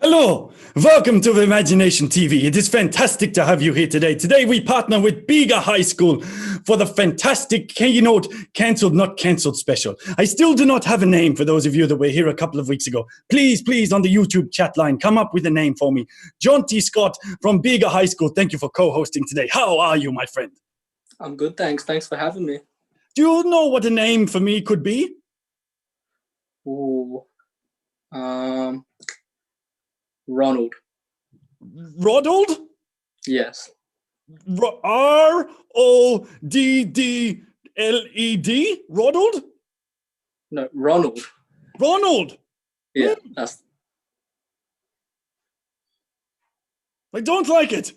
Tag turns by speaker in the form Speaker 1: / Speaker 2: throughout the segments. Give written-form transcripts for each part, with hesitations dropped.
Speaker 1: Hello, welcome to IMAGI-NATION TV. It is fantastic to have you here today. Today we partner with Bega High School for the fantastic keynote Cancelled Not Cancelled special. I still do not have a name for those of you that were here a couple of weeks ago. Please on the YouTube chat line, come up with a name for me. John T. Scott from Bega High School, thank you for co-hosting today. How are you, my friend?
Speaker 2: I'm good, thanks. Thanks for having me.
Speaker 1: Do you know what a name for me could be?
Speaker 2: Ooh. Ronald.
Speaker 1: Ronald?
Speaker 2: Yes.
Speaker 1: R-O-D-D-L-E-D? Ronald?
Speaker 2: No, Ronald.
Speaker 1: Ronald.
Speaker 2: Yeah, that's...
Speaker 1: I don't like it.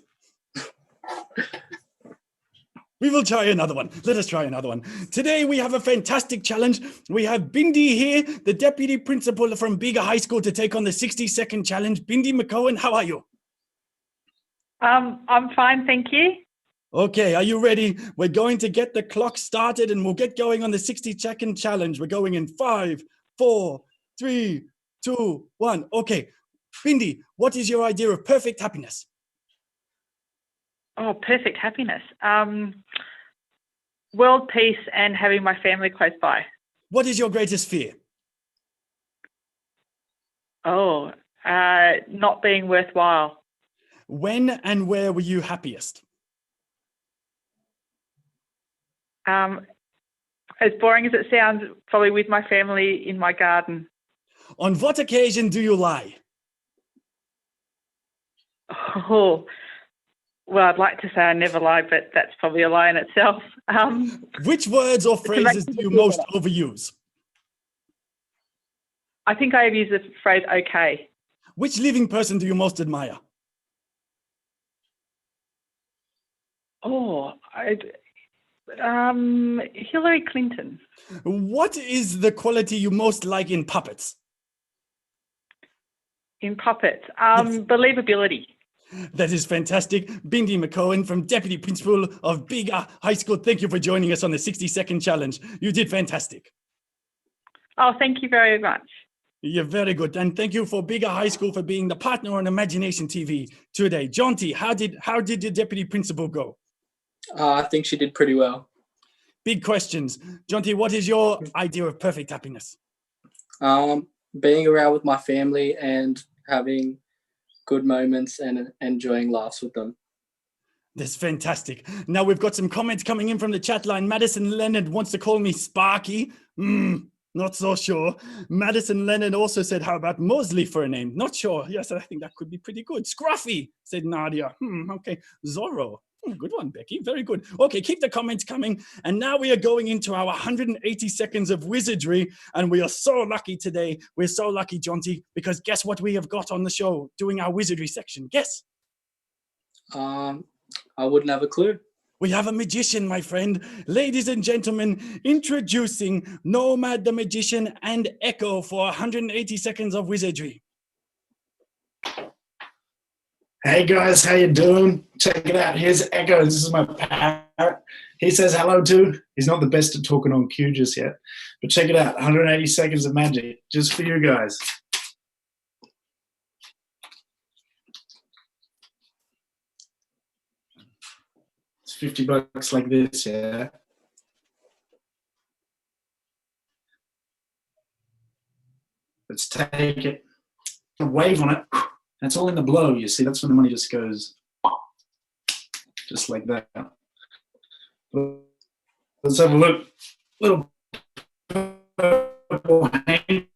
Speaker 1: We will try another one. Let us try another one. Today we have a fantastic challenge. We have Bindi here, the deputy principal from Bega High School, to take on the 60-second challenge. Bindi McCohen, how are you?
Speaker 3: I'm fine, thank you.
Speaker 1: Okay, are you ready? We're going to get the clock started and we'll get going on the 60-second challenge. We're going in 5, 4, 3, 2, 1. Okay, Bindi, what is your idea of perfect happiness?
Speaker 3: Oh, perfect happiness. World peace and having my family close by.
Speaker 1: What is your greatest fear?
Speaker 3: Oh, not being worthwhile.
Speaker 1: When and where were you happiest?
Speaker 3: As boring as it sounds, probably with my family in my garden.
Speaker 1: On what occasion do you lie?
Speaker 3: Oh, well, I'd like to say I never lie, but that's probably a lie in itself.
Speaker 1: Which words or phrases do you most overuse?
Speaker 3: I think I have used the phrase okay.
Speaker 1: Which living person do you most admire?
Speaker 3: Oh, Hillary Clinton.
Speaker 1: What is the quality you most like in puppets?
Speaker 3: In puppets,
Speaker 1: Yes.
Speaker 3: Believability.
Speaker 1: That is fantastic. Bindi McCohen from Deputy Principal of Bega High School. Thank you for joining us on the 60-second challenge. You did fantastic.
Speaker 3: Oh, thank you very much.
Speaker 1: You're very good. And thank you for Bega High School for being the partner on IMAGI-NATION TV today. Jonty, how did your Deputy Principal go?
Speaker 2: I think she did pretty well.
Speaker 1: Big questions. Jonty, what is your idea of perfect happiness?
Speaker 2: Being around with my family and having good moments and enjoying laughs with them.
Speaker 1: That's fantastic. Now we've got some comments coming in from the chat line. Madison Leonard wants to call me Sparky. Not so sure. Madison Lennon also said, how about Mosley for a name? Not sure. Yes, I think that could be pretty good. Scruffy, said Nadia. Okay. Zorro. Good one, Becky. Very good. Okay, keep the comments coming. And now we are going into our 180 seconds of wizardry. And we are so lucky today. We're so lucky, Jonty, because guess what we have got on the show doing our wizardry section? Guess.
Speaker 2: I wouldn't have a clue.
Speaker 1: We have a magician, my friend. Ladies and gentlemen, introducing Nomad the Magician and Echo for 180 seconds of wizardry.
Speaker 4: Hey guys, how you doing? Check it out. Here's Echo. This is my parrot. He says hello too. He's not the best at talking on cue just yet, but check it out. 180 seconds of magic just for you guys. It's $50 like this, yeah. Let's take it. Wave on it. That's all in the blow, you see. That's when the money just goes just like that. Let's have a look. Little purple hanky.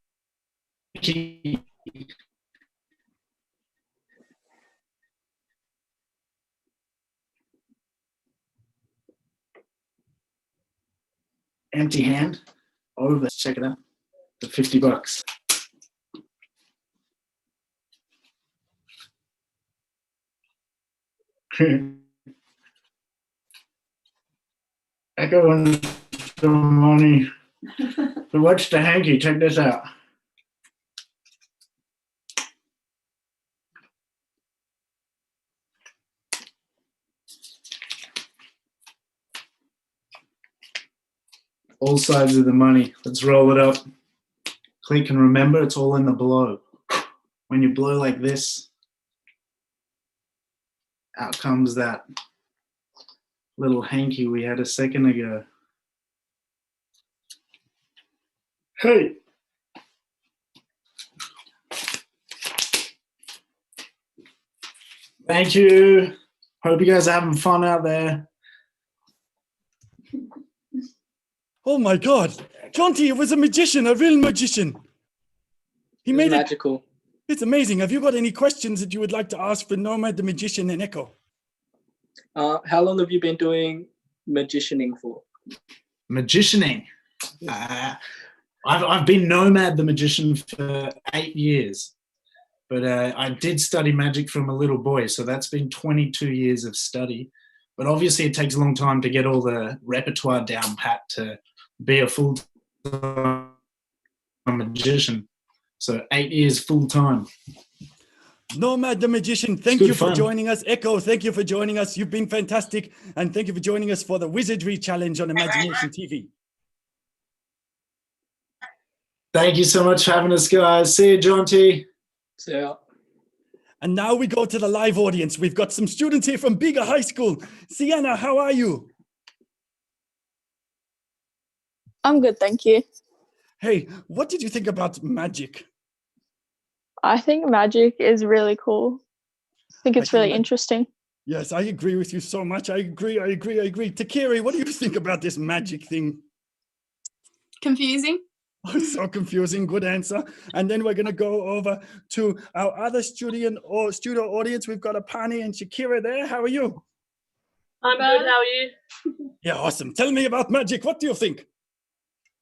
Speaker 4: Empty hand. Oh, let's check it out. The $50. Echo and the money. So what's the hanky? Check this out. All sides of the money. Let's roll it up. Click and remember, it's all in the blow. When you blow like this, out comes that little hanky we had a second ago. Hey. Thank you. Hope you guys are having fun out there.
Speaker 1: Oh my God. Jonty, it was a magician, a real magician. He made it
Speaker 2: magical.
Speaker 1: It's amazing. Have you got any questions that you would like to ask for Nomad the Magician and Echo?
Speaker 2: How long have you been doing magicianing for?
Speaker 4: Magicianing? I've been Nomad the Magician for 8 years. But I did study magic from a little boy, so that's been 22 years of study. But obviously it takes a long time to get all the repertoire down pat to be a full-time magician. So 8 years full-time.
Speaker 1: Nomad the Magician, thank you for joining us. Echo, thank you for joining us. You've been fantastic. And thank you for joining us for the Wizardry Challenge on IMAGI-NATION TV.
Speaker 4: Thank you so much for having us, guys. See you, Jonty.
Speaker 2: See ya.
Speaker 1: And now we go to the live audience. We've got some students here from Bega High School. Sienna, how are you?
Speaker 5: I'm good, thank you.
Speaker 1: Hey, what did you think about magic?
Speaker 5: I think magic is really cool. I think it's really interesting.
Speaker 1: Yes, I agree with you so much. I agree. Takiri, what do you think about this magic thing?
Speaker 6: Confusing.
Speaker 1: Oh, so confusing. Good answer. And then we're going to go over to our other studio audience. We've got Apani and Shakira there. How are you?
Speaker 6: I'm good. How are you?
Speaker 1: Yeah, awesome. Tell me about magic. What do you think?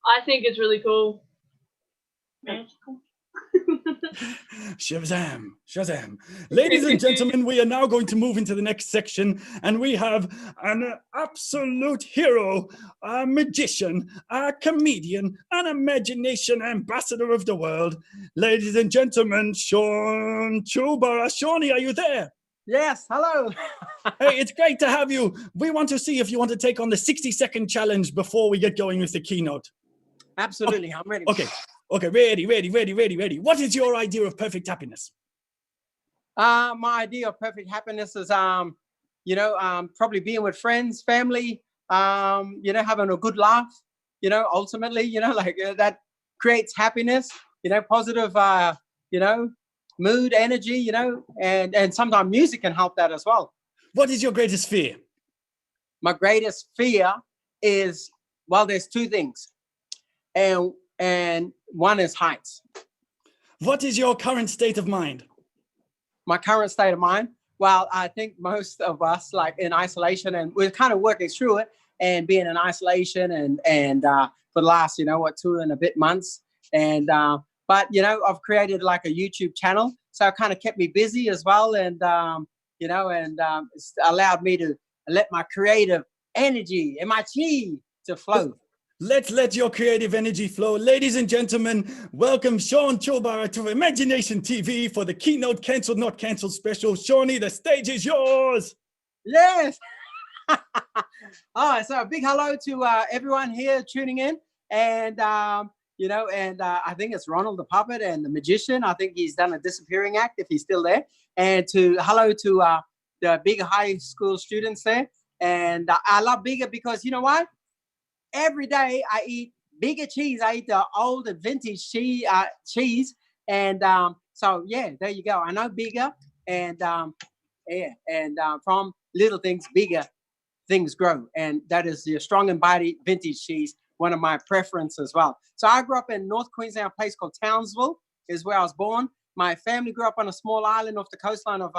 Speaker 6: I think it's really cool. Magical.
Speaker 1: Shazam. Ladies and gentlemen, we are now going to move into the next section, and we have an absolute hero, a magician, a comedian, an imagination ambassador of the world. Ladies and gentlemen, Choolburra. Shawnee, are you there?
Speaker 7: Yes, hello.
Speaker 1: Hey, it's great to have you. We want to see if you want to take on the 60-second challenge before we get going with the keynote.
Speaker 7: Absolutely, I'm ready.
Speaker 1: Okay, ready. What is your idea of perfect happiness?
Speaker 7: My idea of perfect happiness is, probably being with friends, family, having a good laugh, ultimately, that creates happiness, positive, mood, energy, and sometimes music can help that as well.
Speaker 1: What is your greatest fear?
Speaker 7: My greatest fear is, well, there's two things. And and one is heights.
Speaker 1: What is your current state of mind?
Speaker 7: My current state of mind? Well, I think most of us like in isolation, and we're kind of working through it and being in isolation and for the last, 2 and a bit months. And, but, I've created like a YouTube channel. So it kind of kept me busy as well. And, it's allowed me to let my creative energy and my chi to flow.
Speaker 1: Let's let your creative energy flow. Ladies and gentlemen, welcome Sean Choolburra to Imagination TV for the Keynote Cancelled Not Cancelled special. Shawnee, the stage is yours.
Speaker 7: Yes. All right, so a big hello to everyone here tuning in. And, I think it's Ronald the Puppet and the Magician. I think he's done a disappearing act if he's still there. And hello to the Bigger High School students there. And I love Bigger because you know what? Every day I eat Bigger cheese. I eat the old vintage cheese. And so, yeah, there you go. I know Bigger. And from little things, bigger things grow. And that is the strong and mighty vintage cheese, one of my preferences as well. So I grew up in North Queensland, a place called Townsville is where I was born. My family grew up on a small island off the coastline of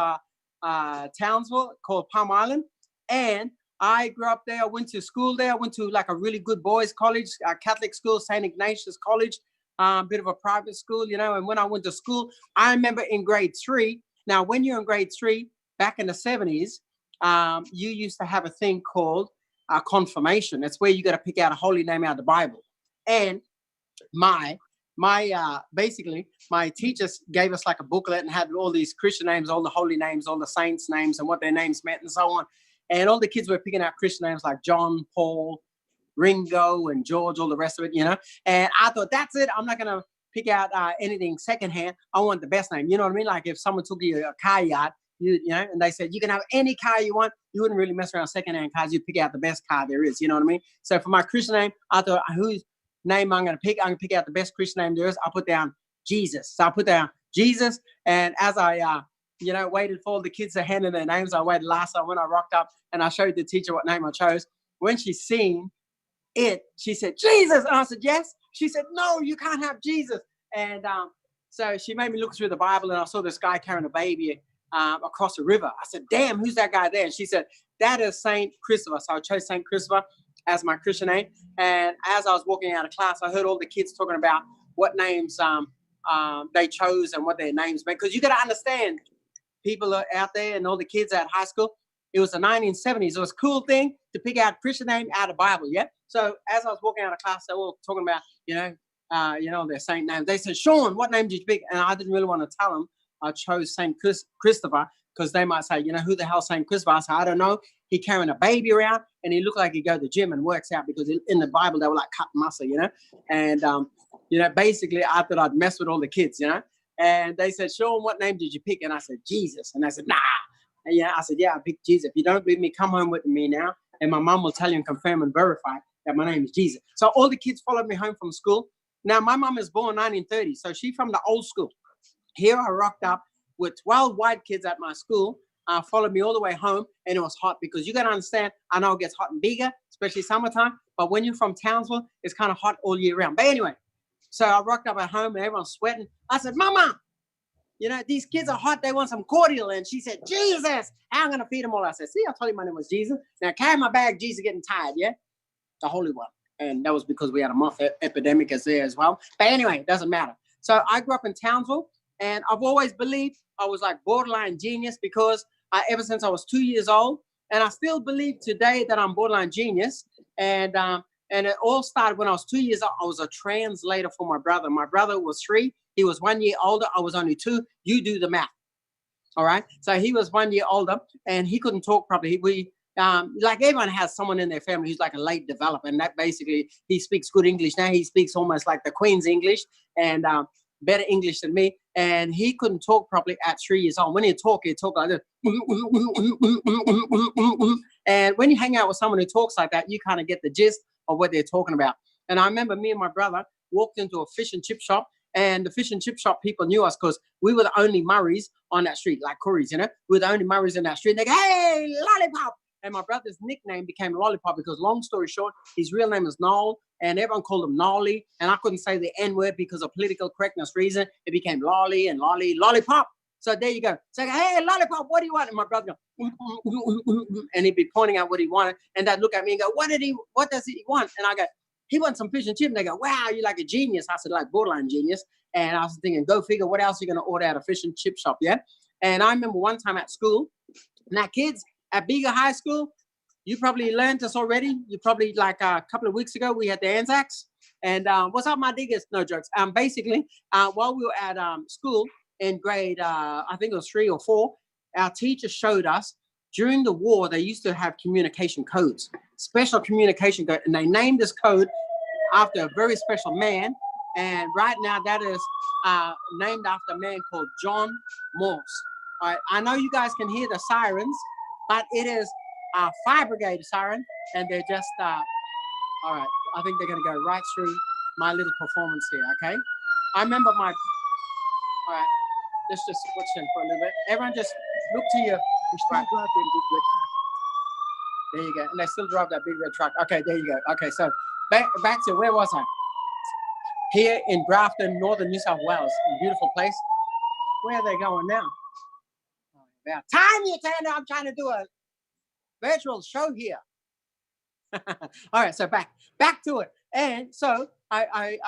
Speaker 7: Townsville called Palm Island. And I grew up there. I went to school there. I went to like a really good boys' college, Catholic school, St. Ignatius College, a bit of a private school, And when I went to school, I remember in grade 3. Now, when you're in grade 3, back in the 70s, you used to have a thing called confirmation. That's where you got to pick out a holy name out of the Bible. And basically, my teachers gave us like a booklet and had all these Christian names, all the holy names, all the saints' names and what their names meant and so on. And all the kids were picking out Christian names like John, Paul, Ringo, and George, all the rest of it, And I thought, that's it. I'm not going to pick out anything secondhand. I want the best name. You know what I mean? Like if someone took you a car yard, and they said, you can have any car you want. You wouldn't really mess around secondhand cars. You'd pick out the best car there is. You know what I mean? So for my Christian name, I thought, whose name I'm going to pick? I'm going to pick out the best Christian name there is. I'll put down Jesus. So I put down Jesus. And as I, waited for all the kids to hand in their names, I waited last time when I rocked up and I showed the teacher what name I chose. When she seen it, she said, Jesus. And I said, yes. She said, no, you can't have Jesus. And so she made me look through the Bible and I saw this guy carrying a baby across the river. I said, damn, who's that guy there? And she said, that is Saint Christopher. So I chose Saint Christopher as my Christian name. And as I was walking out of class, I heard all the kids talking about what names they chose and what their names meant. Because you got to understand, people are out there and all the kids at high school, it was the 1970s. It was a cool thing to pick out Christian name out of the Bible. Yeah. So as I was walking out of class, they were all talking about, their saint names. They said, Sean, what name did you pick? And I didn't really want to tell them I chose Saint Christopher because they might say, who the hell Saint Christopher? I said, I don't know. He carrying a baby around and he looked like he go to the gym and works out because in the Bible, they were like cut muscle, And, basically I thought I'd mess with all the kids, And they said, Sean, what name did you pick? And I said, Jesus. And I said, nah. And I said, yeah, I picked Jesus. If you don't believe me, come home with me now. And my mom will tell you and confirm and verify that my name is Jesus. So all the kids followed me home from school. Now, my mom is born 1930. So she's from the old school. Here I rocked up with 12 white kids at my school, followed me all the way home. And it was hot because you got to understand, I know it gets hot and bigger, especially summertime. But when you're from Townsville, it's kind of hot all year round. But anyway, so I rocked up at home and everyone's sweating. I said, Mama, these kids are hot. They want some cordial. And she said, Jesus, how am I going to feed them all? I said, see, I told you my name was Jesus. Now carry my bag. Jesus getting tired. Yeah. The Holy One. And that was because we had a moth epidemic as there as well. But anyway, it doesn't matter. So I grew up in Townsville and I've always believed I was like borderline genius because ever since I was 2 years old, and I still believe today that I'm borderline genius. And it all started when I was 2 years old. I was a translator for my brother. My brother was 3. He was 1 year older. I was only 2. You do the math. All right. So he was 1 year older and he couldn't talk properly. Like everyone has someone in their family who's like a late developer. And that basically, he speaks good English. Now he speaks almost like the Queen's English and better English than me. And he couldn't talk properly at 3 years old. When he talk like this. And when you hang out with someone who talks like that, you kind of get the gist of what they're talking about. And I remember me and my brother walked into a fish and chip shop, and the fish and chip shop people knew us because we were the only Murrays on that street, like Curry's, we were the only Murrays in that street. And they go, hey, lollipop. And my brother's nickname became Lollipop because, long story short, his real name is Noel, and everyone called him Nolly. And I couldn't say the N-word because of political correctness reason. It became Lolly and Lollipop. So there you go. So, hey, Lollipop, what do you want? And my brother go, and he'd be pointing out what he wanted. And they'd look at me and go, what does he want? And I go, he wants some fish and chips. And they go, wow, you're like a genius. I said, like borderline genius. And I was thinking, go figure, what else are you going to order at a fish and chip shop, yeah? And I remember one time at school, now kids, at Bega High School, you probably learned this already. You probably, like a couple of weeks ago, we had the Anzacs. And what's up, my diggers? No jokes. Basically, while we were at school in grade, I think it was 3 or 4, our teacher showed us, during the war, they used to have communication codes, special communication code. And they named this code after a very special man. And right now, that is named after a man called John Morse. All right, I know you guys can hear the sirens, but it is a fire brigade siren, and they're just, all right, I think they're going to go right through my little performance here, okay? I remember all right, let's just switch in for a little bit. Everyone just look to your, there you go, and they still drive that big red truck. Okay, there you go. Okay, so back to, where was I? Here in Grafton, northern New South Wales, a beautiful place. Where are they going now? About time you turn, I'm trying to do a virtual show here. All right, so back to it. And so I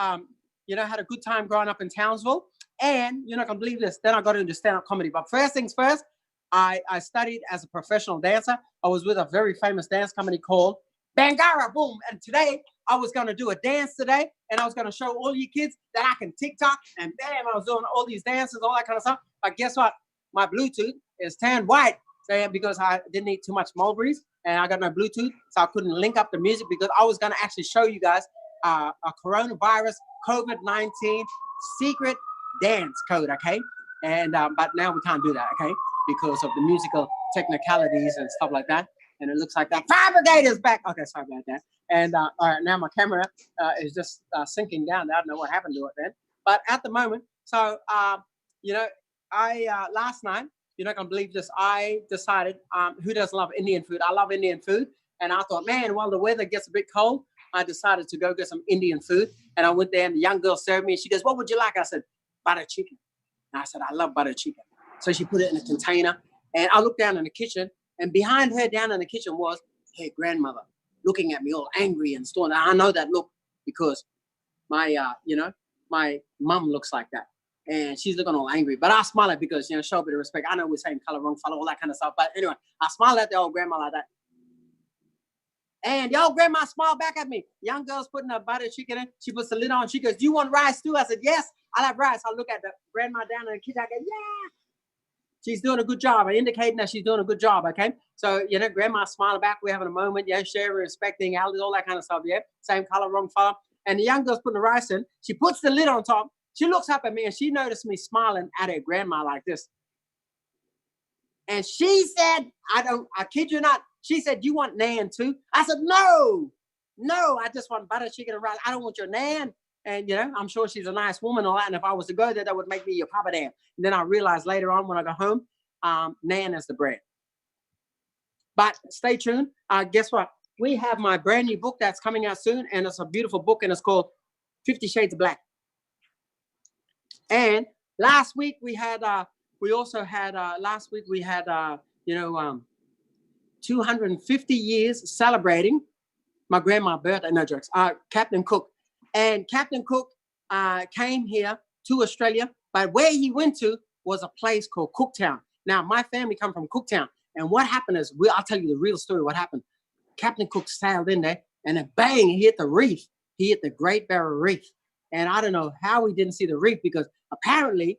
Speaker 7: had a good time growing up in Townsville. And you're not gonna believe this. Then I got into stand-up comedy. But first things first, I studied as a professional dancer. I was with a very famous dance company called Bangara Boom. And today I was gonna do a dance today, and I was gonna show all you kids that I can TikTok. And bam, I was doing all these dances, all that kind of stuff. But guess what? My Bluetooth is turned white. So because I didn't eat too much mulberries and I got no Bluetooth, so I couldn't link up the music, because I was gonna actually show you guys a coronavirus COVID-19 secret dance code, okay? And but now we can't do that, okay? Because of the musical technicalities and stuff like that. And it looks like that fire brigade is back. Okay, sorry about that. And all right, now my camera is just sinking down. I don't know what happened to it then. But at the moment, so I last night, you're not gonna believe this, I decided, who doesn't love Indian food? I love Indian food. And I thought, man, while the weather gets a bit cold, I decided to go get some Indian food. And I went there, and the young girl served me. She goes, what would you like? I said, butter chicken. And I said, I love butter chicken. So she put it in a container. And I looked down in the kitchen, and behind her down in the kitchen was her grandmother looking at me all angry and stormy. I know that look because my mum looks like that. And she's looking all angry. But I smile at it because, show a bit of respect. I know we're saying color wrong, follow, all that kind of stuff. But anyway, I smile at the old grandma like that. And the old grandma smiled back at me. Young girl's putting her butter chicken in. She puts the lid on. She goes, do you want rice too? I said, yes, I like rice. I look at the grandma down in the kitchen. I go, yeah. She's doing a good job. I'm indicating that she's doing a good job, okay? So, grandma smiling back. We're having a moment. Yeah, sharing, respecting, all that kind of stuff, yeah? Same color, wrong follow. And the young girl's putting the rice in. She puts the lid on top. She looks up at me, and she noticed me smiling at her grandma like this. And she said, I kid you not, she said, you want naan too? I said, no, I just want butter chicken and rice. I don't want your naan. And, I'm sure she's a nice woman and all that. And if I was to go there, that would make me your papa dan. And then I realized later on when I go home, naan is the bread. But stay tuned. Guess what? We have my brand new book that's coming out soon. And it's a beautiful book. And it's called 50 Shades of Black. And last week we had, 250 years celebrating my grandma's birthday. No jokes. Captain Cook. And Captain Cook came here to Australia, but where he went to was a place called Cooktown. Now, my family come from Cooktown. And what happened is, I'll tell you the real story, what happened. Captain Cook sailed in there, and then bang, he hit the reef. He hit the Great Barrier Reef. And I don't know how we didn't see the reef, because apparently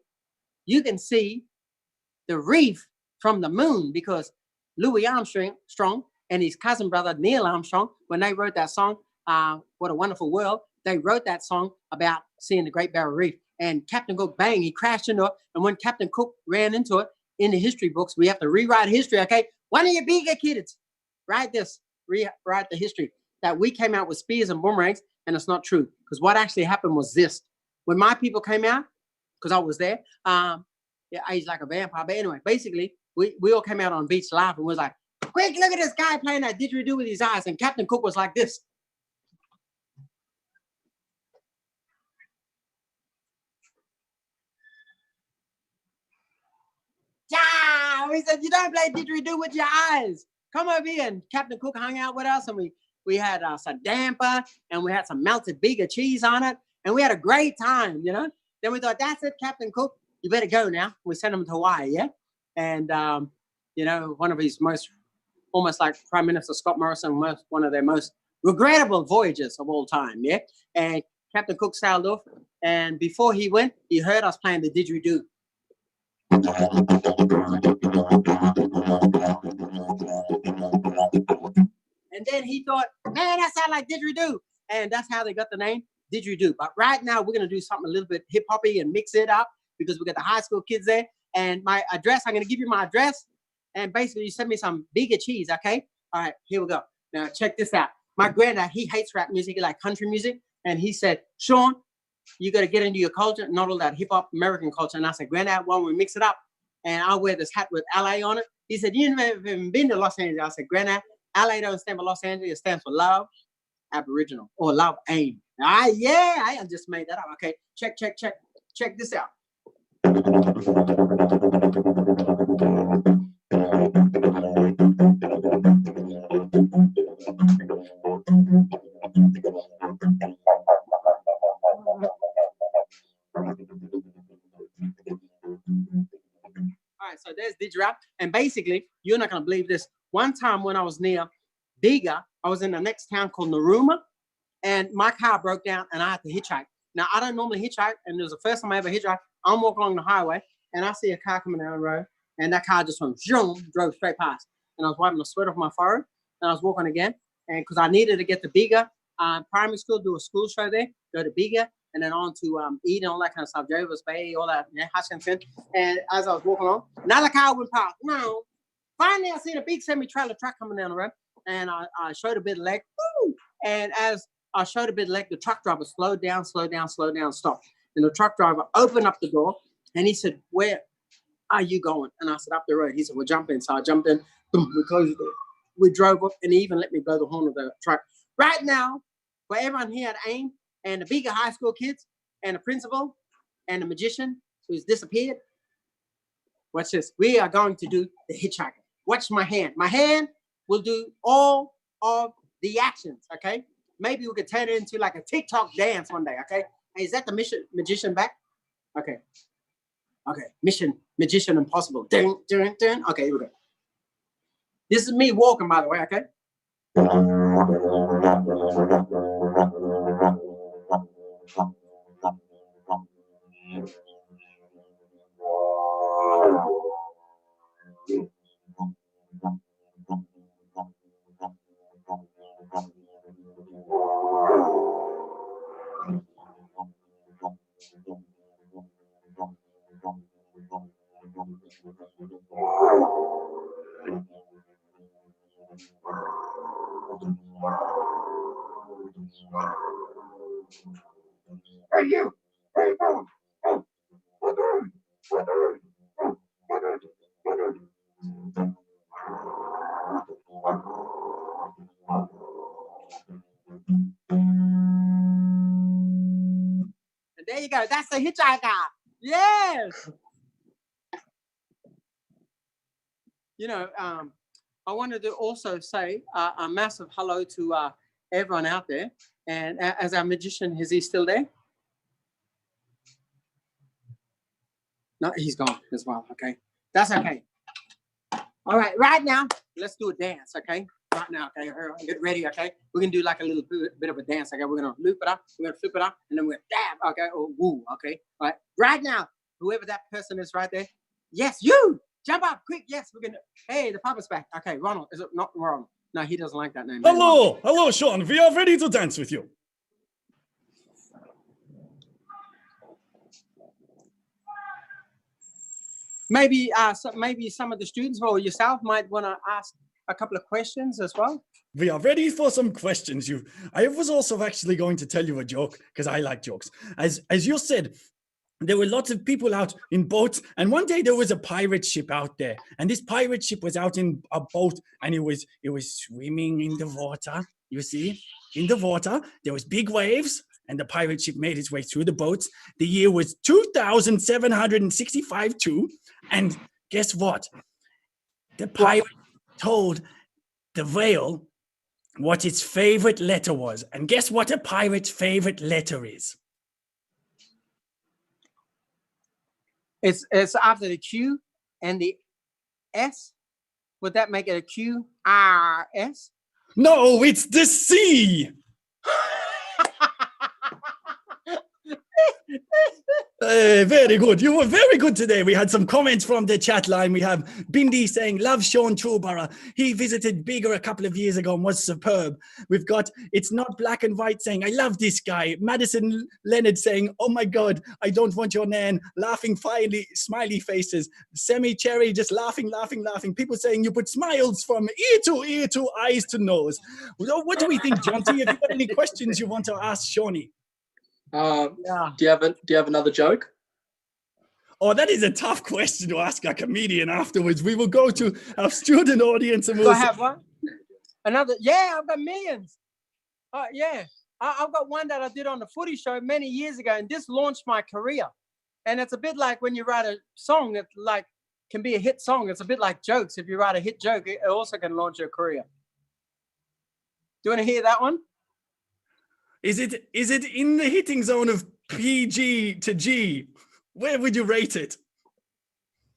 Speaker 7: you can see the reef from the moon, because Louis Armstrong and his cousin brother Neil Armstrong, when they wrote that song, What a Wonderful World, they wrote that song about seeing the Great Barrier Reef. And Captain Cook, bang, he crashed into it. And when Captain Cook ran into it, in the history books, we have to rewrite history, okay? One of you bigger kids, write this, rewrite the history, that we came out with spears and boomerangs, and it's not true. Because what actually happened was this. When my people came out, because I was there, I aged like a vampire. But anyway, basically, we all came out on the beach laughing. We was like, quick, look at this guy playing that didgeridoo with his eyes. And Captain Cook was like this. Yeah, we said, you don't play didgeridoo with your eyes. Come over here. And Captain Cook hung out with us, and we had some damper, and we had some melted bigger cheese on it, and we had a great time, you know. Then we thought, that's it, Captain Cook, you better go now. We sent him to Hawaii, yeah. And you know, one of his most, almost like Prime Minister Scott Morrison, one of their most regrettable voyages of all time, yeah. And Captain Cook sailed off, and before he went, he heard us playing the didgeridoo. And then he thought, man, that sounds like didgeridoo. And that's how they got the name didgeridoo. But right now, we're going to do something a little bit hip-hoppy and mix it up because we got the high school kids there. And my address, I'm going to give you my address. And basically, you send me some bigger cheese, okay? All right, here we go. Now, check this out. My granddad, he hates rap music. He likes country music. And he said, Sean, you got to get into your culture, not all that hip-hop American culture. And I said, Granddad, why don't we mix it up? And I'll wear this hat with LA on it. He said, you never even been to Los Angeles. I said, Granddad, LA don't stand for Los Angeles. It stands for love, Aboriginal, or love, AIM. Yeah, I just made that up. Okay, check this out. All right, so there's didgeridoo, and basically, you're not gonna believe this. One time when I was near Bega, I was in the next town called Narooma, and my car broke down, and I had to hitchhike. Now I don't normally hitchhike, and it was the first time I ever hitchhiked. I'm walking along the highway, and I see a car coming down the road, and that car just went zoom, drove straight past. And I was wiping the sweat off my forehead, and I was walking again, and because I needed to get to Bega primary school, do a school show there, go to Bega, and then on to Eden, all that kind of stuff, Jervis Bay, all that, yeah, Hutchinson. And as I was walking on, another car went past. No. Finally, I seen a big semi-trailer truck coming down the road, and I showed a bit of leg. Woo! And as I showed a bit of leg, the truck driver slowed down, stopped. And the truck driver opened up the door, and he said, where are you going? And I said, up the road. He said, well, jump in. So I jumped in. Boom, we closed the door. We drove up, and he even let me blow the horn of the truck. Right now, for everyone here at AIM, and the bigger high school kids, and the principal, and the magician who's disappeared, watch this. We are going to do the hitchhiker. Watch my hand. My hand will do all of the actions, okay? Maybe we could turn it into like a TikTok dance one day, okay? Hey, is that the magician back? Okay. Okay, magician impossible. Dun, dun, dun. Okay, here we go. This is me walking, by the way, okay? Hey, you! Hey, and there you go. That's the hitchhiker. Yes. You know, I wanted to also say a massive hello to everyone out there. And as our magician, is he still there? No, he's gone as well. Okay, that's okay. All right, right now, let's do a dance. Okay, right now. Okay, get ready. Okay, we're gonna do like a little bit of a dance. Okay, we're gonna loop it up, we're gonna flip it up, and then we're gonna dab. Okay, or woo. Okay, all right. Right now, whoever that person is right there. Yes, you jump up quick. Yes, we're gonna. Hey, the papa's back. Okay, Ronald. Is it not Ronald? No, he doesn't like that name.
Speaker 1: Hello, Sean. We are ready to dance with you.
Speaker 7: Maybe maybe some of the students or yourself might want to ask a couple of questions as well.
Speaker 1: We are ready for some questions. I was also actually going to tell you a joke because I like jokes. As you said, there were lots of people out in boats, and one day there was a pirate ship out there, and this pirate ship was out in a boat, and it was swimming in the water. You see, in the water there was big waves, and the pirate ship made its way through the boats. The year was 2765 too, and guess what? The pirate told the whale what its favorite letter was, and guess what a pirate's favorite letter is?
Speaker 7: It's after the Q and the S. Would that make it a Q R S?
Speaker 1: No, it's the sea. Very good. You were very good today. We had some comments from the chat line. We have Bindi saying, love Sean Choolburra. He visited Bigger a couple of years ago and was superb. We've got It's Not Black and White saying, I love this guy. Madison Leonard saying, oh my God, I don't want your nan. Laughing smiley faces. Semi Cherry just laughing. People saying you put smiles from ear to eyes to nose. What do we think, Jonty? Have you got any questions you want to ask Shawnee?
Speaker 2: Do you have another joke?
Speaker 1: Oh, that is a tough question to ask a comedian afterwards. We will go to our student audience and
Speaker 7: Do
Speaker 1: we'll
Speaker 7: I have one? Another? Yeah, I've got millions. Yeah, I've got one that I did on the footy show many years ago, and this launched my career. And it's a bit like when you write a song that like can be a hit song. It's a bit like jokes. If you write a hit joke, it also can launch your career. Do you want to hear that one?
Speaker 1: Is it in the hitting zone of PG to G? Where would you rate it?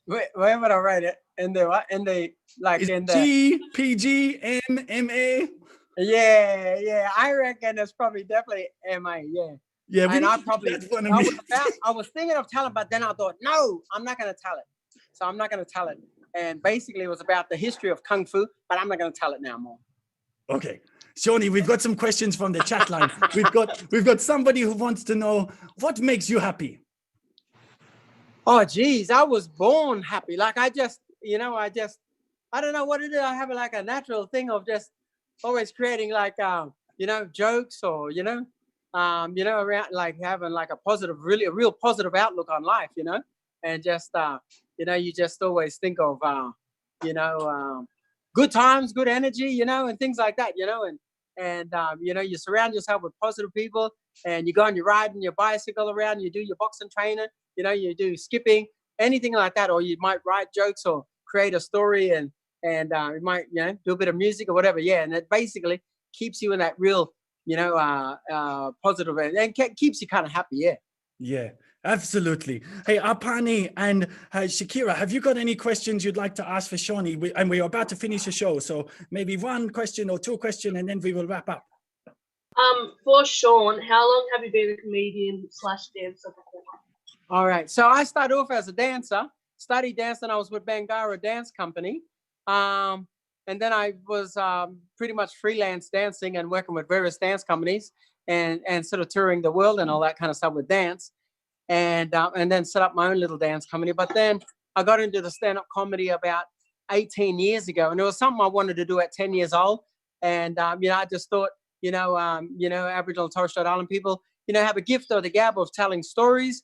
Speaker 7: Where would I rate it? In the what? In the like
Speaker 1: Is
Speaker 7: in
Speaker 1: it
Speaker 7: the
Speaker 1: G, PG, M, MA?
Speaker 7: Yeah. I reckon it's probably definitely MA. Yeah.
Speaker 1: Yeah,
Speaker 7: And I probably
Speaker 1: I
Speaker 7: I was thinking of telling, but then I thought, no, I'm not going to tell it. So I'm not going to tell it. And basically, it was about the history of Kung Fu, but I'm not going to tell it now more.
Speaker 1: Okay. Shawnee, we've got some questions from the chat line. We've got somebody who wants to know what makes you happy.
Speaker 7: Oh, geez, I was born happy. Like I don't know what it is. I have like a natural thing of just always creating like, jokes or, around like having like a real positive outlook on life, and just, you just always think of, good times, good energy, and things like that, and you surround yourself with positive people, and you go on your ride and your bicycle around, you do your boxing training, you do skipping, anything like that, or you might write jokes or create a story, and you might, do a bit of music or whatever. Yeah. And it basically keeps you in that real, positive and keeps you kind of happy. Yeah.
Speaker 1: Yeah, absolutely. Hey, Apani and Shakira, have you got any questions you'd like to ask for Shawnee? And we're about to finish the show, so maybe one question or two questions, and then we will wrap up.
Speaker 6: For Sean, how long have you been a comedian / dancer before?
Speaker 7: All right. So I started off as a dancer, studied dance, and I was with Bangara Dance Company. And then I was pretty much freelance dancing and working with various dance companies and sort of touring the world and all that kind of stuff with dance. And then set up my own little dance company. But then I got into the stand-up comedy about 18 years ago. And it was something I wanted to do at 10 years old. And, I just thought, Aboriginal and Torres Strait Island people, have a gift or the gab of telling stories.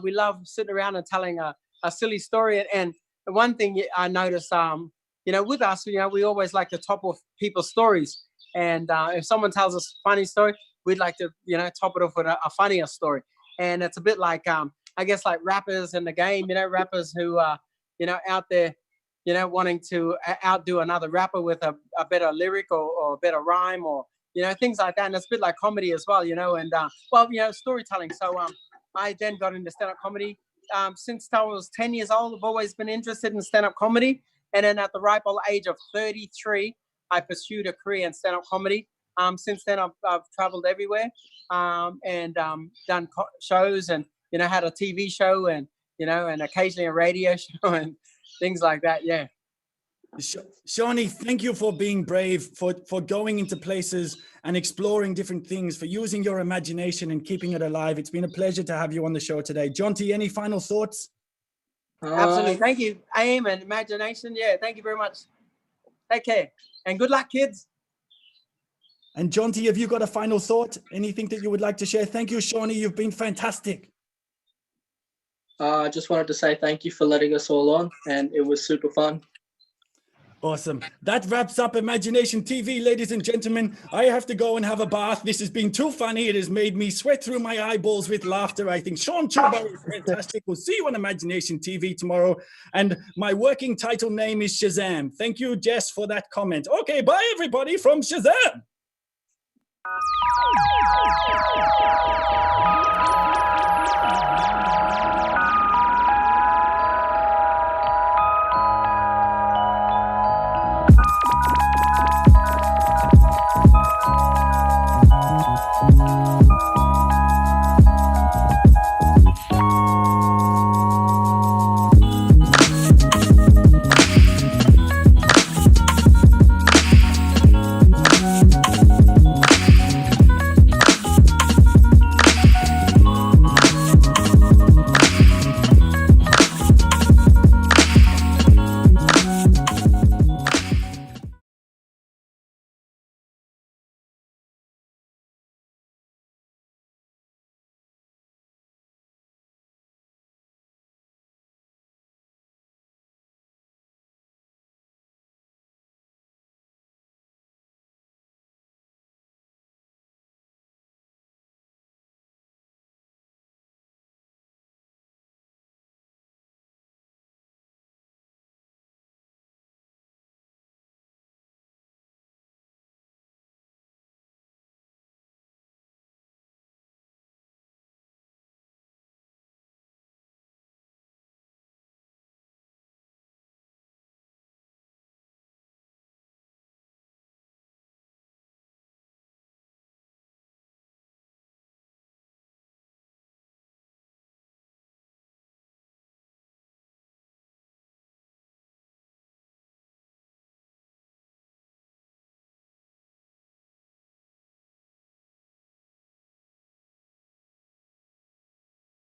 Speaker 7: We love sitting around and telling a silly story. And one thing I noticed, with us, we always like to top off people's stories. And if someone tells us a funny story, we'd like to, top it off with a funnier story. And it's a bit like, I guess, like rappers in the game, rappers who are, out there, wanting to outdo another rapper with a better lyric or a better rhyme or, things like that. And it's a bit like comedy as well, and, storytelling. So I then got into stand-up comedy. Since I was 10 years old, I've always been interested in stand-up comedy. And then at the ripe old age of 33, I pursued a career in stand-up comedy. Since then, I've traveled everywhere and done shows and, had a TV show and, and occasionally a radio show and things like that. Yeah.
Speaker 1: Shawnee, thank you for being brave, for going into places and exploring different things, for using your imagination and keeping it alive. It's been a pleasure to have you on the show today. Jonty, any final thoughts?
Speaker 7: Absolutely. Thank you. AIM and imagination. Yeah. Thank you very much. Take care and good luck, kids.
Speaker 1: And Jonty, have you got a final thought? Anything that you would like to share? Thank you, Shawnee. You've been fantastic.
Speaker 2: I just wanted to say thank you for letting us all on, and it was super fun.
Speaker 1: Awesome. That wraps up Imagination TV, ladies and gentlemen. I have to go and have a bath. This has been too funny. It has made me sweat through my eyeballs with laughter. I think Sean Choolburra is fantastic. We'll see you on Imagination TV tomorrow. And my working title name is Shazam. Thank you, Jess, for that comment. Okay, bye, everybody, from Shazam.